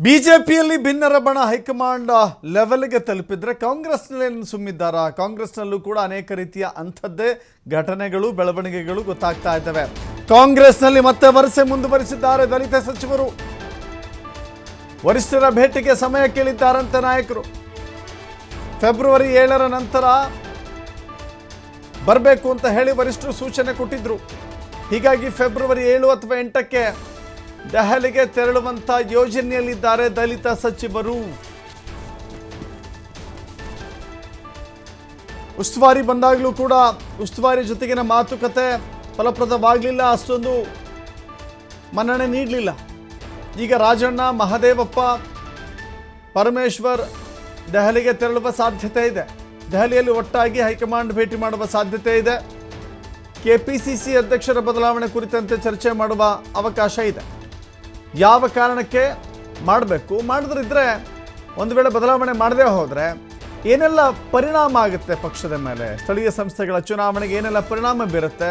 ಬಿಜೆಪಿಯಲ್ಲಿ ಭಿನ್ನರ ಬಣ ಹೈಕಮಾಂಡ್ ಲೆವೆಲ್ಗೆ ತಲುಪಿದ್ರೆ ಕಾಂಗ್ರೆಸ್ನಲ್ಲಿ ಸುಮ್ಮಿದ್ದಾರಾ? ಕಾಂಗ್ರೆಸ್ನಲ್ಲೂ ಕೂಡ ಅನೇಕ ರೀತಿಯ ಅಂಥದ್ದೇ ಘಟನೆಗಳು ಬೆಳವಣಿಗೆಗಳು ಗೊತ್ತಾಗ್ತಾ ಇದ್ದಾವೆ. ಕಾಂಗ್ರೆಸ್ನಲ್ಲಿ ಮತ್ತೆ ವರಸೆ ಮುಂದುವರಿಸಿದ್ದಾರೆ ದಲಿತ ಸಚಿವರು. ವರಿಷ್ಠರ ಭೇಟಿಗೆ ಸಮಯ ಕೇಳಿದ್ದಾರಂತೆ ನಾಯಕರು. ಫೆಬ್ರವರಿ 7ರ ನಂತರ ಬರಬೇಕು ಅಂತ ಹೇಳಿ ವರಿಷ್ಠರು ಸೂಚನೆ ಕೊಟ್ಟಿದ್ರು. ಹೀಗಾಗಿ ಫೆಬ್ರವರಿ 7 ಅಥವಾ 8ಕ್ಕೆ ದೆಹಲಿಗೆ ತೆರಳುವಂತ ಯೋಜನೆಯಲ್ಲಿದ್ದಾರೆ ದಲಿತ ಸಚಿವರು. ಉಸ್ತುವಾರಿ ಬಂದಾಗಲೂ ಕೂಡ ಉಸ್ತುವಾರಿ ಜೊತೆಗಿನ ಮಾತುಕತೆ ಫಲಪ್ರದವಾಗಲಿಲ್ಲ, ಅಷ್ಟೊಂದು ಮನ್ನಣೆ ನೀಡಲಿಲ್ಲ. ಈಗ ರಾಜಣ್ಣ, ಮಹದೇವಪ್ಪ, ಪರಮೇಶ್ವರ್ ದೆಹಲಿಗೆ ತೆರಳುವ ಸಾಧ್ಯತೆ ಇದೆ. ದೆಹಲಿಯಲ್ಲಿ ಒಟ್ಟಾಗಿ ಹೈಕಮಾಂಡ್ ಭೇಟಿ ಮಾಡುವ ಸಾಧ್ಯತೆ ಇದೆ. ಕೆಪಿಸಿಸಿ ಅಧ್ಯಕ್ಷರ ಬದಲಾವಣೆ ಕುರಿತಂತೆ ಚರ್ಚೆ ಮಾಡುವ ಅವಕಾಶ ಇದೆ. ಯಾವ ಕಾರಣಕ್ಕೆ ಮಾಡಬೇಕು, ಮಾಡಿದ್ರಿದ್ರೆ ಒಂದು ವೇಳೆ ಬದಲಾವಣೆ ಮಾಡದೇ ಹೋದರೆ ಏನೆಲ್ಲ ಪರಿಣಾಮ ಆಗುತ್ತೆ ಪಕ್ಷದ ಮೇಲೆ, ಸ್ಥಳೀಯ ಸಂಸ್ಥೆಗಳ ಚುನಾವಣೆಗೆ ಏನೆಲ್ಲ ಪರಿಣಾಮ ಬೀರುತ್ತೆ,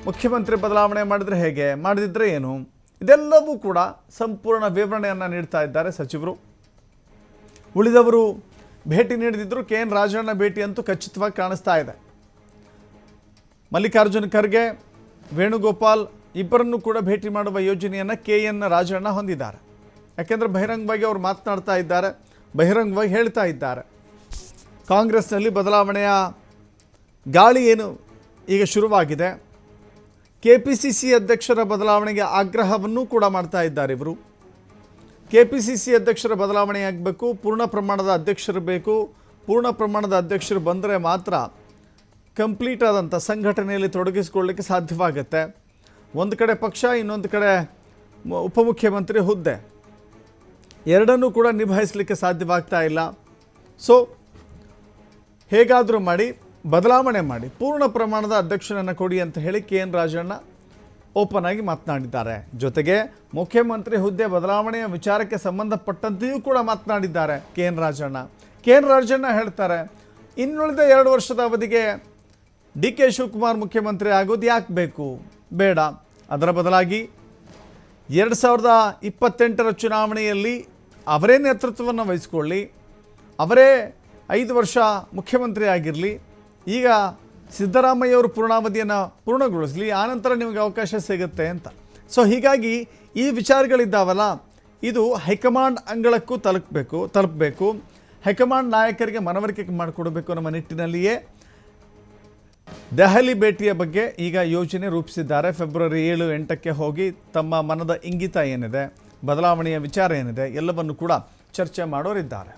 ಮುಖ್ಯಮಂತ್ರಿ ಬದಲಾವಣೆ ಮಾಡಿದರೆ ಹೇಗೆ, ಮಾಡದಿದ್ದರೆ ಏನು, ಇದೆಲ್ಲವೂ ಕೂಡ ಸಂಪೂರ್ಣ ವಿವರಣೆಯನ್ನು ನೀಡ್ತಾ ಇದ್ದಾರೆ ಸಚಿವರು. ಉಳಿದವರು ಭೇಟಿ ನೀಡದಿದ್ದರೂ KN ರಾಜಣ್ಣ ಭೇಟಿ ಅಂತೂ ಖಚಿತವಾಗಿ ಕಾಣಿಸ್ತಾ ಇದೆ. ಮಲ್ಲಿಕಾರ್ಜುನ ಖರ್ಗೆ, ವೇಣುಗೋಪಾಲ್ ಇಬ್ಬರನ್ನು ಕೂಡ ಭೇಟಿ ಮಾಡುವ ಯೋಜನೆಯನ್ನು KN ರಾಜಣ್ಣ ಹೊಂದಿದ್ದಾರೆ. ಯಾಕೆಂದರೆ ಬಹಿರಂಗವಾಗಿ ಅವರು ಮಾತನಾಡ್ತಾ ಇದ್ದಾರೆ, ಬಹಿರಂಗವಾಗಿ ಹೇಳ್ತಾ ಇದ್ದಾರೆ. ಕಾಂಗ್ರೆಸ್ನಲ್ಲಿ ಬದಲಾವಣೆಯ ಗಾಳಿ ಏನು ಈಗ ಶುರುವಾಗಿದೆ. KPCC ಅಧ್ಯಕ್ಷರ ಬದಲಾವಣೆಗೆ ಆಗ್ರಹವನ್ನೂ ಕೂಡ ಮಾಡ್ತಾ ಇದ್ದಾರೆ ಇವರು. KPCC ಅಧ್ಯಕ್ಷರ ಬದಲಾವಣೆ ಆಗಬೇಕು, ಪೂರ್ಣ ಪ್ರಮಾಣದ ಅಧ್ಯಕ್ಷರು ಬೇಕು. ಪೂರ್ಣ ಪ್ರಮಾಣದ ಅಧ್ಯಕ್ಷರು ಬಂದರೆ ಮಾತ್ರ ಕಂಪ್ಲೀಟ್ ಆದಂಥ ಸಂಘಟನೆಯಲ್ಲಿ ತೊಡಗಿಸಿಕೊಳ್ಳಲಿಕ್ಕೆ ಸಾಧ್ಯವಾಗುತ್ತೆ. ಒಂದು ಕಡೆ ಪಕ್ಷ, ಇನ್ನೊಂದು ಕಡೆ ಉಪಮುಖ್ಯಮಂತ್ರಿ ಹುದ್ದೆ, ಎರಡನ್ನೂ ಕೂಡ ನಿಭಾಯಿಸಲಿಕ್ಕೆ ಸಾಧ್ಯವಾಗ್ತಾ ಇಲ್ಲ. ಸೊ ಹೇಗಾದರೂ ಮಾಡಿ ಬದಲಾವಣೆ ಮಾಡಿ ಪೂರ್ಣ ಪ್ರಮಾಣದ ಅಧ್ಯಕ್ಷರನ್ನು ಕೊಡಿ ಅಂತ ಹೇಳಿ KN ರಾಜಣ್ಣ ಓಪನ್ ಆಗಿ ಮಾತನಾಡಿದ್ದಾರೆ. ಜೊತೆಗೆ ಮುಖ್ಯಮಂತ್ರಿ ಹುದ್ದೆ ಬದಲಾವಣೆಯ ವಿಚಾರಕ್ಕೆ ಸಂಬಂಧಪಟ್ಟಂತೆಯೂ ಕೂಡ ಮಾತನಾಡಿದ್ದಾರೆ KN ರಾಜಣ್ಣ ಹೇಳ್ತಾರೆ, ಇನ್ನುಳಿದ 2 ವರ್ಷದ ಅವಧಿಗೆ DK ಶಿವಕುಮಾರ್ ಮುಖ್ಯಮಂತ್ರಿ ಆಗೋದು ಯಾಕೆ ಬೇಕು, ಬೇಡ. ಅದರ ಬದಲಾಗಿ 2028ರ ಚುನಾವಣೆಯಲ್ಲಿ ಅವರೇ ನೇತೃತ್ವವನ್ನು ವಹಿಸಿಕೊಳ್ಳಿ, ಅವರೇ 5 ವರ್ಷ ಮುಖ್ಯಮಂತ್ರಿ ಆಗಿರಲಿ. ಈಗ ಸಿದ್ದರಾಮಯ್ಯವರು ಪೂರ್ಣಾವಧಿಯನ್ನು ಪೂರ್ಣಗೊಳಿಸಲಿ, ಆನಂತರ ನಿಮಗೆ ಅವಕಾಶ ಸಿಗುತ್ತೆ ಅಂತ. ಸೊ ಹೀಗಾಗಿ ಈ ವಿಚಾರಗಳಿದ್ದಾವಲ್ಲ, ಇದು ಹೈಕಮಾಂಡ್ ಅಂಗಳಕ್ಕೂ ತಲುಪಬೇಕು. ಹೈಕಮಾಂಡ್ ನಾಯಕರಿಗೆ ಮನವರಿಕೆ ಮಾಡಿಕೊಡಬೇಕು ನಮ್ಮ ನಿಟ್ಟಿನಲ್ಲಿಯೇ ದೆಹಲಿ ಭೇಟಿಯ ಬಗ್ಗೆ ಈಗ ಯೋಜನೆ ರೂಪಿಸಿದ್ದಾರೆ. ಫೆಬ್ರವರಿ 7, 8ಕ್ಕೆ ಹೋಗಿ ತಮ್ಮ ಮನದ ಇಂಗಿತ ಏನಿದೆ, ಬದಲಾವಣೆಯ ವಿಚಾರ ಏನಿದೆ, ಎಲ್ಲವನ್ನು ಕೂಡ ಚರ್ಚೆ ಮಾಡೋರಿದ್ದಾರೆ.